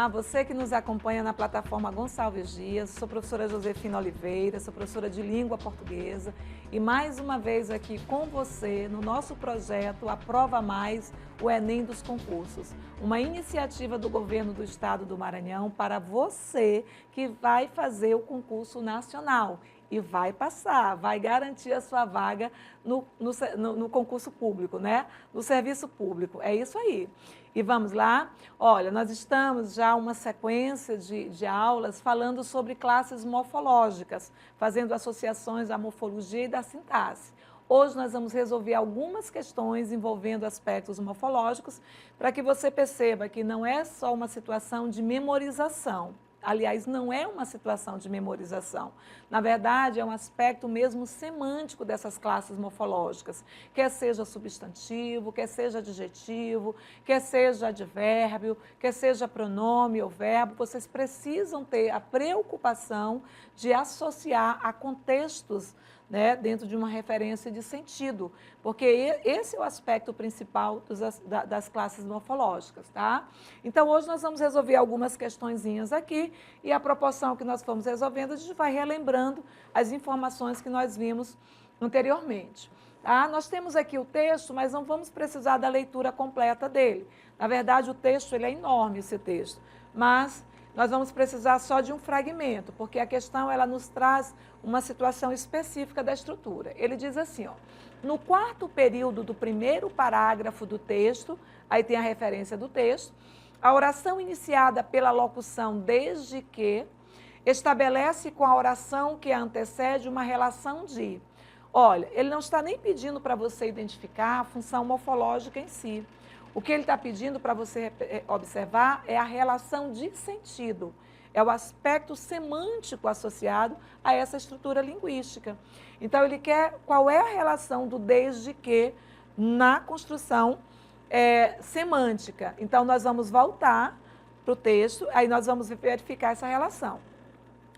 Olá, você que nos acompanha na plataforma Gonçalves Dias, sou professora Josefina Oliveira, sou professora de língua portuguesa e mais uma vez aqui com você no nosso projeto Aprova Mais, o Enem dos Concursos, uma iniciativa do governo do estado do Maranhão para você que vai fazer o concurso nacional e vai passar, vai garantir a sua vaga no concurso público, né? No serviço público, é isso aí. E vamos lá? Olha, nós estamos já uma sequência de aulas falando sobre classes morfológicas, fazendo associações da morfologia e da sintaxe. Hoje nós vamos resolver algumas questões envolvendo aspectos morfológicos para que você perceba que não é só uma situação de memorização. Aliás, não é uma situação de memorização. Na verdade, é um aspecto mesmo semântico dessas classes morfológicas, quer seja substantivo, quer seja adjetivo, quer seja advérbio, quer seja pronome ou verbo. Vocês precisam ter a preocupação de associar a contextos, né, dentro de uma referência de sentido, porque esse é o aspecto principal das classes morfológicas, tá? Então, hoje nós vamos resolver algumas questõezinhas aqui e a proporção que nós fomos resolvendo, a gente vai relembrando as informações que nós vimos anteriormente. Tá? Nós temos aqui o texto, mas não vamos precisar da leitura completa dele. Na verdade, o texto ele é enorme, esse texto, mas nós vamos precisar só de um fragmento, porque a questão ela nos traz uma situação específica da estrutura. Ele diz assim, ó, no quarto período do primeiro parágrafo do texto, aí tem a referência do texto, a oração iniciada pela locução desde que estabelece com a oração que a antecede uma relação de. Olha, ele não está nem pedindo para você identificar a função morfológica em si. O que ele está pedindo para você observar é a relação de sentido, é o aspecto semântico associado a essa estrutura linguística. Então, ele quer qual é a relação do desde que na construção semântica. Então, nós vamos voltar para o texto, aí nós vamos verificar essa relação.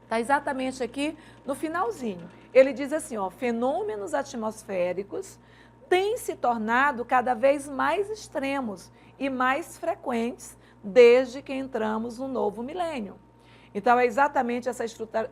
Está exatamente aqui no finalzinho. Ele diz assim, ó, fenômenos atmosféricos têm se tornado cada vez mais extremos e mais frequentes desde que entramos no novo milênio. Então, é exatamente essa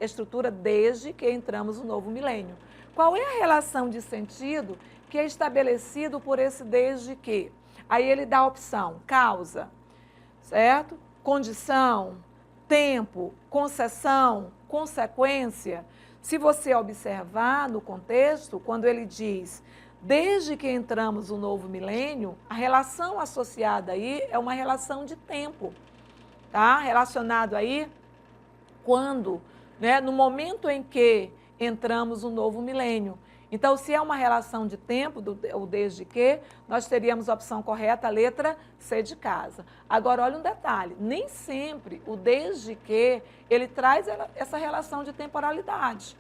estrutura desde que entramos no novo milênio. Qual é a relação de sentido que é estabelecido por esse desde que? Aí ele dá a opção causa, certo? Condição, tempo, concessão, consequência. Se você observar no contexto, quando ele diz desde que entramos no novo milênio, a relação associada aí é uma relação de tempo, tá? Relacionado aí quando, né, no momento em que entramos no novo milênio. Então, se é uma relação de tempo, o desde que, nós teríamos a opção correta, a letra C de casa. Agora, olha um detalhe, nem sempre o desde que, ele traz essa relação de temporalidade,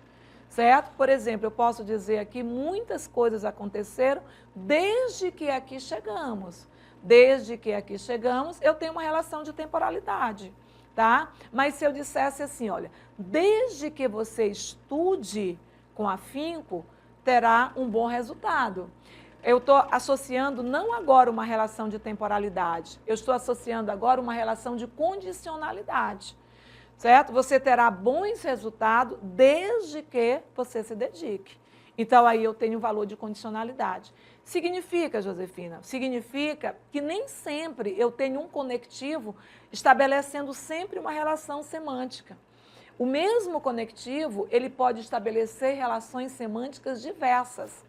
certo? Por exemplo, eu posso dizer aqui, muitas coisas aconteceram desde que aqui chegamos. Desde que aqui chegamos, eu tenho uma relação de temporalidade, tá? Mas se eu dissesse assim, olha, desde que você estude com afinco, terá um bom resultado. Eu estou associando não agora uma relação de temporalidade, eu estou associando agora uma relação de condicionalidade, certo? Você terá bons resultados desde que você se dedique. Então, aí eu tenho um valor de condicionalidade. Significa, Josefina, significa que nem sempre eu tenho um conectivo estabelecendo sempre uma relação semântica. O mesmo conectivo, ele pode estabelecer relações semânticas diversas.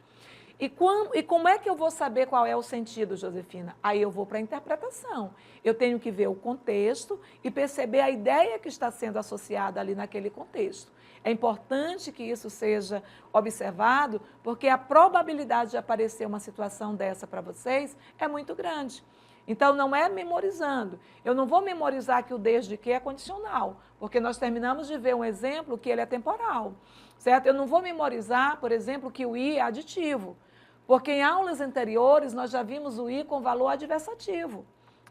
E como é que eu vou saber qual é o sentido, Josefina? Aí eu vou para a interpretação. Eu tenho que ver o contexto e perceber a ideia que está sendo associada ali naquele contexto. É importante que isso seja observado, porque a probabilidade de aparecer uma situação dessa para vocês é muito grande. Então, não é memorizando. Eu não vou memorizar que o desde que é condicional, porque nós terminamos de ver um exemplo que ele é temporal, certo? Eu não vou memorizar, por exemplo, que o i é aditivo, porque em aulas anteriores nós já vimos o i com valor adversativo.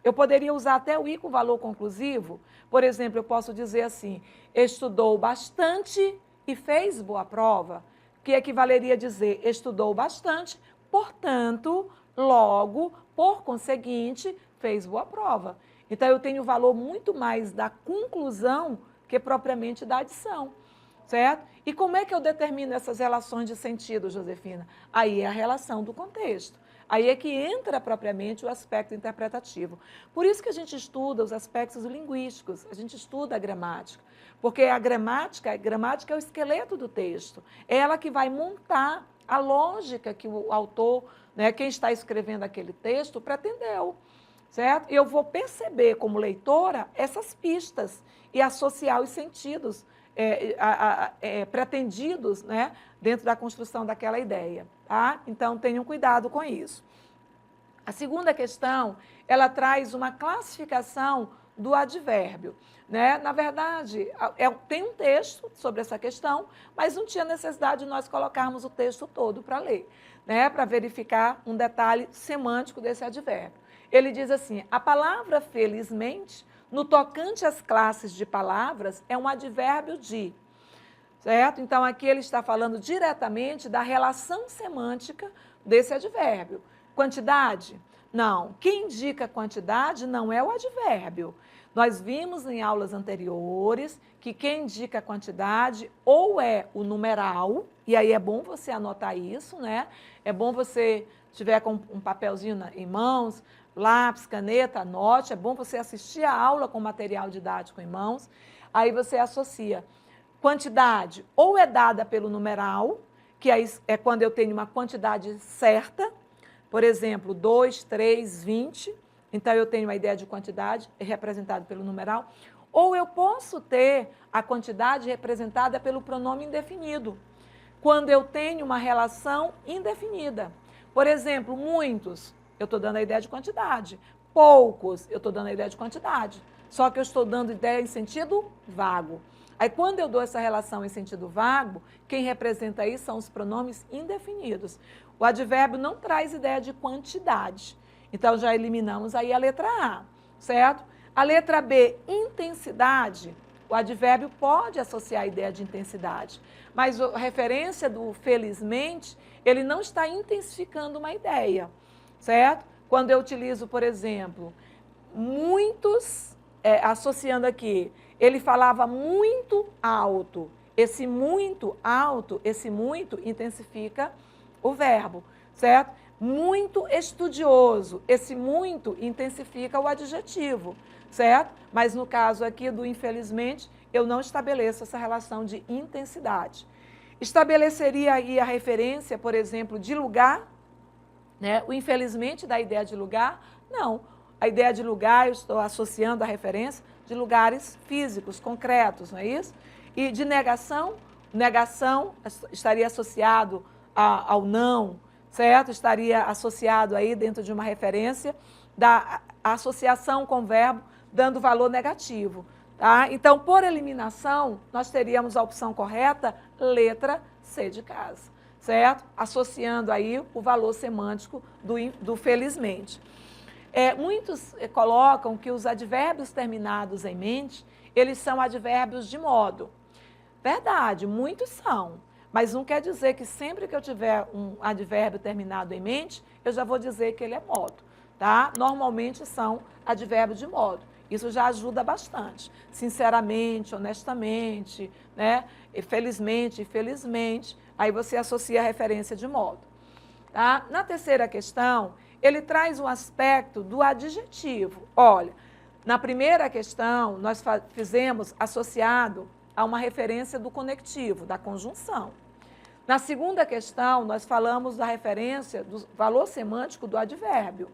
Eu poderia usar até o i com valor conclusivo. Por exemplo, eu posso dizer assim, estudou bastante e fez boa prova, que equivaleria a dizer estudou bastante, portanto, logo, por conseguinte, fez boa prova. Então, eu tenho valor muito mais da conclusão que propriamente da adição, certo? E como é que eu determino essas relações de sentido, Josefina? Aí é a relação do contexto. Aí é que entra propriamente o aspecto interpretativo. Por isso que a gente estuda os aspectos linguísticos, a gente estuda a gramática, porque a gramática é o esqueleto do texto, é ela que vai montar a lógica que o autor, né, quem está escrevendo aquele texto, pretendeu, certo? E eu vou perceber, como leitora, essas pistas e associar os sentidos pretendidos, né, dentro da construção daquela ideia. Tá? Então, tenham cuidado com isso. A segunda questão, ela traz uma classificação do advérbio. Né? Na verdade, tem um texto sobre essa questão, mas não tinha necessidade de nós colocarmos o texto todo para ler, né? Para verificar um detalhe semântico desse advérbio. Ele diz assim, a palavra felizmente, no tocante às classes de palavras, é um advérbio de, certo? Então, aqui ele está falando diretamente da relação semântica desse advérbio. Quantidade? Não. Quem indica quantidade não é o advérbio. Nós vimos em aulas anteriores que quem indica quantidade ou é o numeral, e aí é bom você anotar isso, né? É bom você, tiver com um papelzinho em mãos, lápis, caneta, anote, é bom você assistir a aula com material didático em mãos, aí você associa. Quantidade ou é dada pelo numeral, que é quando eu tenho uma quantidade certa, por exemplo, 2, 3, 20, então eu tenho uma ideia de quantidade representada pelo numeral, ou eu posso ter a quantidade representada pelo pronome indefinido, quando eu tenho uma relação indefinida. Por exemplo, muitos, eu estou dando a ideia de quantidade, poucos, eu estou dando a ideia de quantidade, só que eu estou dando ideia em sentido vago. Aí, quando eu dou essa relação em sentido vago, quem representa aí são os pronomes indefinidos. O advérbio não traz ideia de quantidade. Então, já eliminamos aí a letra A, certo? A letra B, intensidade. O advérbio pode associar a ideia de intensidade, mas a referência do felizmente, ele não está intensificando uma ideia, certo? Quando eu utilizo, por exemplo, muitos, associando aqui, ele falava muito alto. Esse muito alto, esse muito intensifica o verbo, certo? Muito estudioso. Esse muito intensifica o adjetivo, certo? Mas no caso aqui do infelizmente, eu não estabeleço essa relação de intensidade. Estabeleceria aí a referência, por exemplo, de lugar, né? O infelizmente da ideia de lugar, não. A ideia de lugar, eu estou associando a referência de lugares físicos, concretos, não é isso? E de negação, negação estaria associado ao não, certo? Estaria associado aí dentro de uma referência da associação com o verbo dando valor negativo. Tá? Então, por eliminação, nós teríamos a opção correta, letra C de casa, certo? Associando aí o valor semântico do felizmente. Muitos colocam que os advérbios terminados em mente, eles são advérbios de modo. Verdade, muitos são, mas não quer dizer que sempre que eu tiver um advérbio terminado em mente, eu já vou dizer que ele é modo, tá? Normalmente são advérbios de modo. Isso já ajuda bastante. Sinceramente, honestamente, né? Felizmente, infelizmente, aí você associa a referência de modo. Tá? Na terceira questão, ele traz um aspecto do adjetivo. Olha, na primeira questão, nós fizemos associado a uma referência do conectivo, da conjunção. Na segunda questão, nós falamos da referência do valor semântico do advérbio,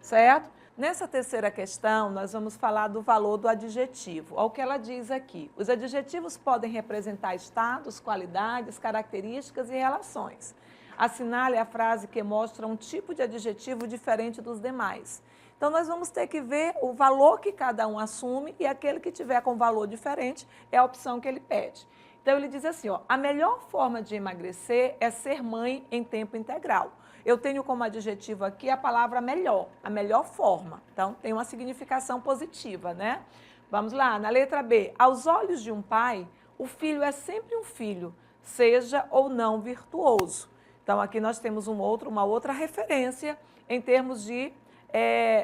certo? Nessa terceira questão, nós vamos falar do valor do adjetivo. Olha o que ela diz aqui. Os adjetivos podem representar estados, qualidades, características e relações. Assinale a frase que mostra um tipo de adjetivo diferente dos demais. Então, nós vamos ter que ver o valor que cada um assume e aquele que tiver com valor diferente é a opção que ele pede. Então, ele diz assim, ó, a melhor forma de emagrecer é ser mãe em tempo integral. Eu tenho como adjetivo aqui a palavra melhor, a melhor forma. Então, tem uma significação positiva, né? Vamos lá, na letra B. Aos olhos de um pai, o filho é sempre um filho, seja ou não virtuoso. Então, aqui nós temos uma outra referência em termos de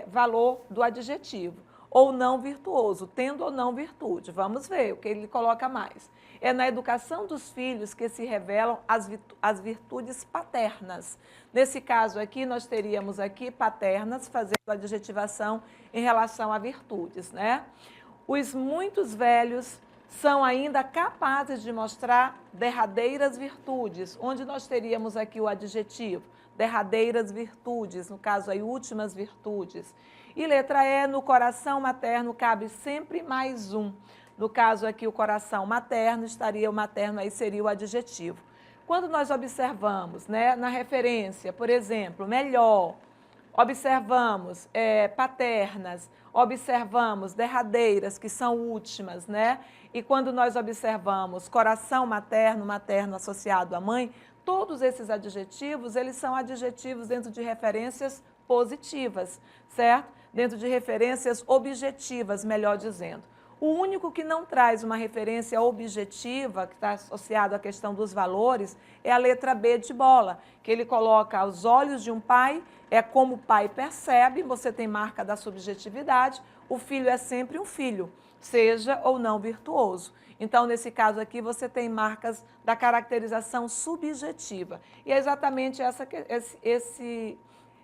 valor do adjetivo. ou não virtuoso, tendo ou não virtude. Vamos ver o que ele coloca mais. É na educação dos filhos que se revelam as virtudes paternas. Nesse caso aqui, nós teríamos aqui paternas, fazendo adjetivação em relação a virtudes, né? Os muitos velhos são ainda capazes de mostrar derradeiras virtudes, onde nós teríamos aqui o adjetivo, derradeiras virtudes, no caso aí, últimas virtudes. E letra E, no coração materno cabe sempre mais um. No caso aqui, o coração materno, estaria o materno, aí seria o adjetivo. Quando nós observamos, né, na referência, por exemplo, melhor, observamos paternas, observamos derradeiras, que são últimas, né? E quando nós observamos coração materno, materno associado à mãe, todos esses adjetivos, eles são adjetivos dentro de referências positivas, certo? Dentro de referências objetivas, melhor dizendo. O único que não traz uma referência objetiva, que está associado à questão dos valores, é a letra B de bola, que ele coloca aos olhos de um pai, é como o pai percebe, você tem marca da subjetividade, o filho é sempre um filho, seja ou não virtuoso. Então, nesse caso aqui, você tem marcas da caracterização subjetiva. E é exatamente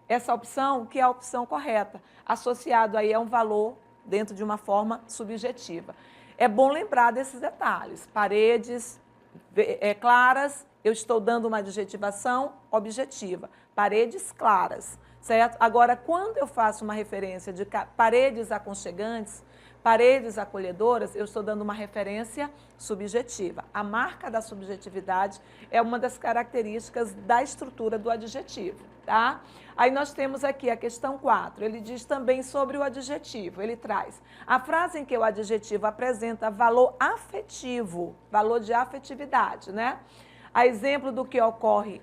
essa opção que é a opção correta, associado aí a um valor dentro de uma forma subjetiva. É bom lembrar desses detalhes. Paredes claras, eu estou dando uma adjetivação objetiva. Paredes claras, certo? Agora, quando eu faço uma referência de paredes aconchegantes, paredes acolhedoras, eu estou dando uma referência subjetiva. A marca da subjetividade é uma das características da estrutura do adjetivo, tá? Aí nós temos aqui a questão 4, ele diz também sobre o adjetivo, ele traz a frase em que o adjetivo apresenta valor afetivo, valor de afetividade, né? A exemplo do que ocorre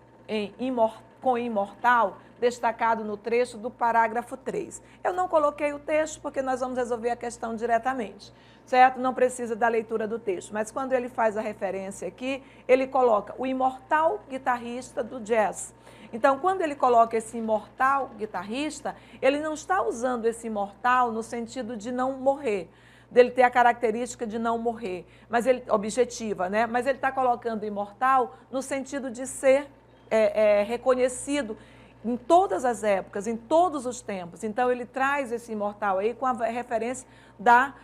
com imortal, destacado no trecho do parágrafo 3. Eu não coloquei o texto porque nós vamos resolver a questão diretamente, certo? Não precisa da leitura do texto, mas quando ele faz a referência aqui, ele coloca o imortal guitarrista do jazz. Então, quando ele coloca esse imortal guitarrista, ele não está usando esse imortal no sentido de não morrer, dele ter a característica de não morrer, mas ele objetiva, né? Mas ele está colocando imortal no sentido de ser reconhecido em todas as épocas, em todos os tempos. Então, ele traz esse imortal aí com a referência da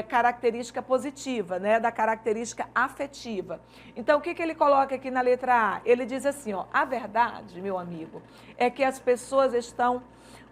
característica positiva, né? Da característica afetiva. Então, o que ele coloca aqui na letra A? Ele diz assim, ó, a verdade, meu amigo, é que as pessoas estão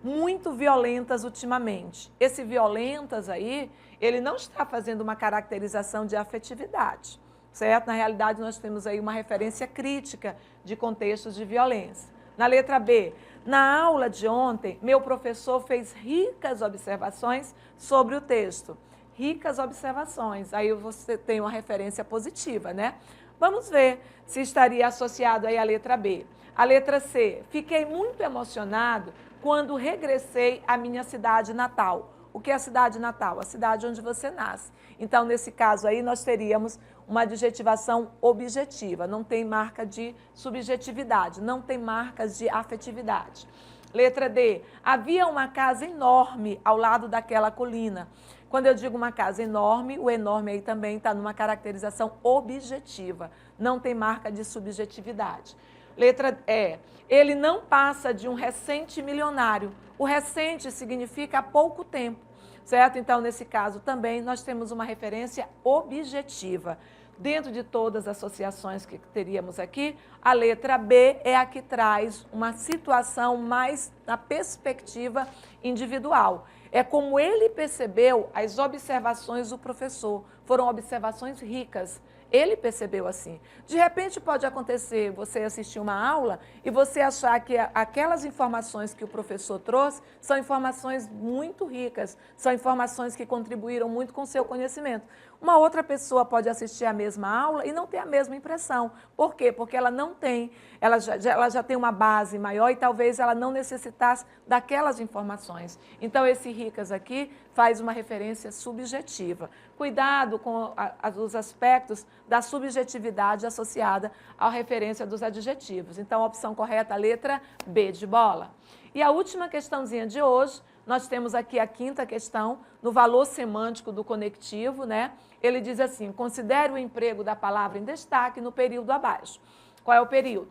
muito violentas ultimamente. Esse violentas aí, ele não está fazendo uma caracterização de afetividade, certo? Na realidade, nós temos aí uma referência crítica de contextos de violência. Na letra B, na aula de ontem, meu professor fez ricas observações sobre o texto. Ricas observações, aí você tem uma referência positiva, né? Vamos ver se estaria associado aí a letra B. A letra C, fiquei muito emocionado quando regressei à minha cidade natal. O que é a cidade natal? A cidade onde você nasce. Então, nesse caso aí, nós teríamos uma adjetivação objetiva, não tem marca de subjetividade, não tem marcas de afetividade. Letra D, havia uma casa enorme ao lado daquela colina. Quando eu digo uma casa enorme, o enorme aí também está numa caracterização objetiva, não tem marca de subjetividade. Letra E, ele não passa de um recente milionário. O recente significa há pouco tempo, certo? Então, nesse caso também, nós temos uma referência objetiva. Dentro de todas as associações que teríamos aqui, a letra B é a que traz uma situação mais na perspectiva individual. É como ele percebeu as observações do professor. Foram observações ricas. Ele percebeu assim. De repente pode acontecer você assistir uma aula e você achar que aquelas informações que o professor trouxe são informações muito ricas, são informações que contribuíram muito com o seu conhecimento. Uma outra pessoa pode assistir a mesma aula e não ter a mesma impressão. Por quê? Porque ela não tem, ela já tem uma base maior e talvez ela não necessitasse daquelas informações. Então, esse ricas aqui faz uma referência subjetiva. Cuidado com os aspectos da subjetividade associada à referência dos adjetivos. Então, a opção correta, a letra B de bola. E a última questãozinha de hoje, nós temos aqui a quinta questão, no valor semântico do conectivo, né? Ele diz assim, considere o emprego da palavra em destaque no período abaixo. Qual é o período?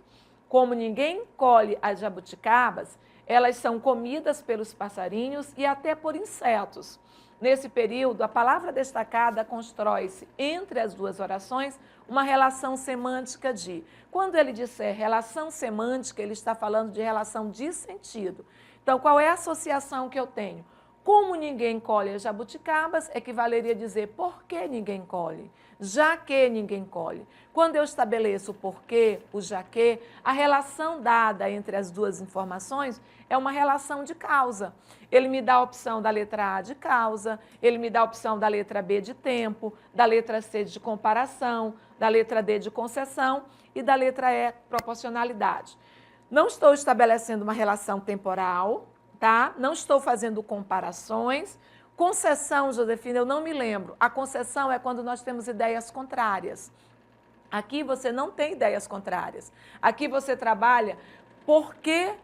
Como ninguém colhe as jabuticabas, elas são comidas pelos passarinhos e até por insetos. Nesse período, a palavra destacada constrói-se entre as duas orações uma relação semântica de... Quando ele disser relação semântica, ele está falando de relação de sentido. Então, qual é a associação que eu tenho? Como ninguém colhe as jabuticabas, equivaleria a dizer por que ninguém colhe, já que ninguém colhe. Quando eu estabeleço o porquê, o já que, a relação dada entre as duas informações é uma relação de causa. Ele me dá a opção da letra A de causa, ele me dá a opção da letra B de tempo, da letra C de comparação, da letra D de concessão e da letra E proporcionalidade. Não estou estabelecendo uma relação temporal, tá? Não estou fazendo comparações. Concessão, Josefina, eu não me lembro. A concessão é quando nós temos ideias contrárias. Aqui você não tem ideias contrárias. Aqui você trabalha por que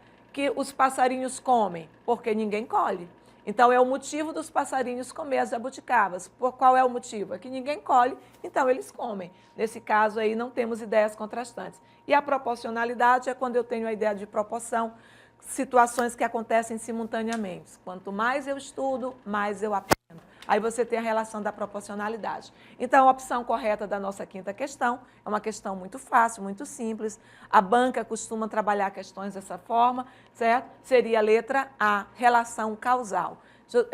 os passarinhos comem? Porque ninguém colhe. Então, é o motivo dos passarinhos comer as jabuticabas. Por qual é o motivo? É que ninguém colhe, então eles comem. Nesse caso aí, não temos ideias contrastantes. E a proporcionalidade é quando eu tenho a ideia de proporção, situações que acontecem simultaneamente. Quanto mais eu estudo, mais eu aprendo. Aí você tem a relação da proporcionalidade. Então, a opção correta da nossa quinta questão é uma questão muito fácil, muito simples. A banca costuma trabalhar questões dessa forma, certo? Seria a letra A, relação causal.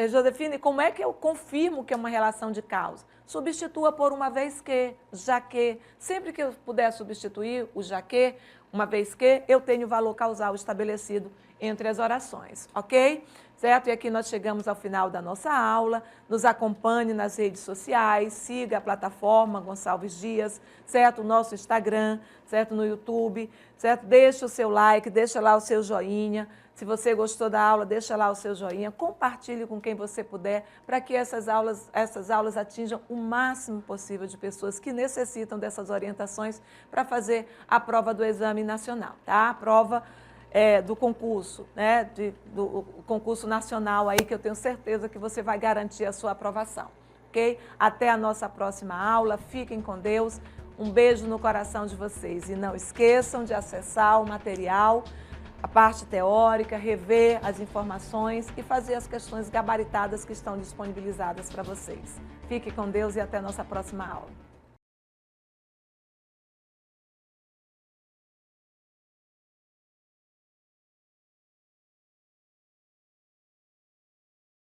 Josefine, como é que eu confirmo que é uma relação de causa? Substitua por uma vez que, já que. Sempre que eu puder substituir o já que, uma vez que, eu tenho o valor causal estabelecido entre as orações, ok? Certo? E aqui nós chegamos ao final da nossa aula. Nos acompanhe nas redes sociais, siga a plataforma Gonçalves Dias, certo? O nosso Instagram, certo? No YouTube, certo? Deixa o seu like, deixa lá o seu joinha. Se você gostou da aula, deixa lá o seu joinha, compartilhe com quem você puder, para que essas aulas atinjam o máximo possível de pessoas que necessitam dessas orientações para fazer a prova do Exame Nacional, tá? A prova do concurso, né? Do concurso nacional aí, que eu tenho certeza que você vai garantir a sua aprovação, ok? Até a nossa próxima aula, fiquem com Deus, um beijo no coração de vocês e não esqueçam de acessar o material, a parte teórica, rever as informações e fazer as questões gabaritadas que estão disponibilizadas para vocês. Fique com Deus e até a nossa próxima aula.